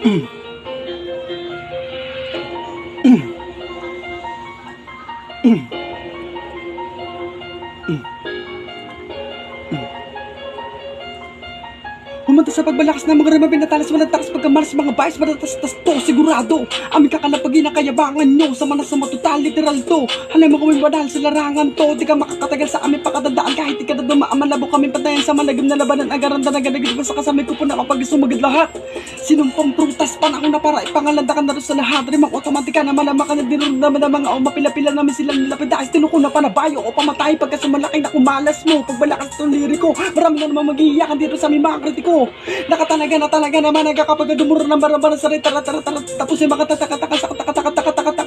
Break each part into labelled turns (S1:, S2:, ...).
S1: Mm, mm, mm, mm, mm. Humanta sa pagbalakas ng mga ramabin na talas walang takas pagkamalas mga bayas madatas-tas to sigurado aming kakalapagin ang kayabangan nyo sa manas sa matutal literal to halay mo kaming badal sa larangan to di ka makakatagal sa aming pakatandaan kahit di ka na dumaan malabo kaming patayan sa malagim na labanan agaranda na ganagin sa kasamay ko po na kapag sumagid lahat sinumpang prutas panahon na para ipangalanda ka na rin sa lahat rimang otomatika na malama ka na dinurog naman ng mga mapila-pila namin silang nilapid dahil tinuko na panabayo o pamatay pagka sumalaki na kumalas mo pagbalakas itong liriko marami na naman mag-iiyakan dito sa aming mga kritiko nakatalaga na talaga naman nagkakapag dumuro ng barabara sa rita tapos yung makatataka sa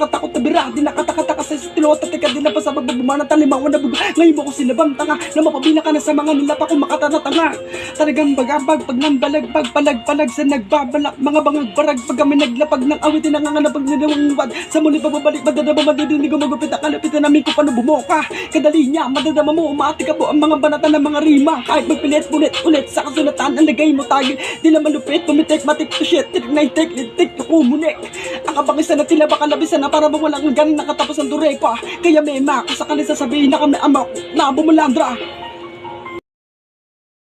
S1: takot na bira di nakataka sa estilo at tika din na pa sa pagbabumana talimawan na bugo ngayon mo ko sinabang tanga na mapabila ka na sa mga nilapa kung makatatanga talagang bagabag pag nambalag pagpalag-palag sa nagbabalak mga bangag barag pag kami naglapag ng awitin na nga pag ninawangwad sa muli pagbabalik madadama madidinig ko magupit ang kalapitan namin kung paano bumoka kadali niya madadama mo umati ka po ang mga banatan ng mga rima kahit magpilit ulit sa kasulatan ang lagay mo tagil di lang malupit pumitek matik to shit tik na itik itik to kumunik ang kabangisan na tila baka labisan na para bang walang galing nakatapos ang durepa kaya may mako sa kanila sasabihin na kami amak na bumulandra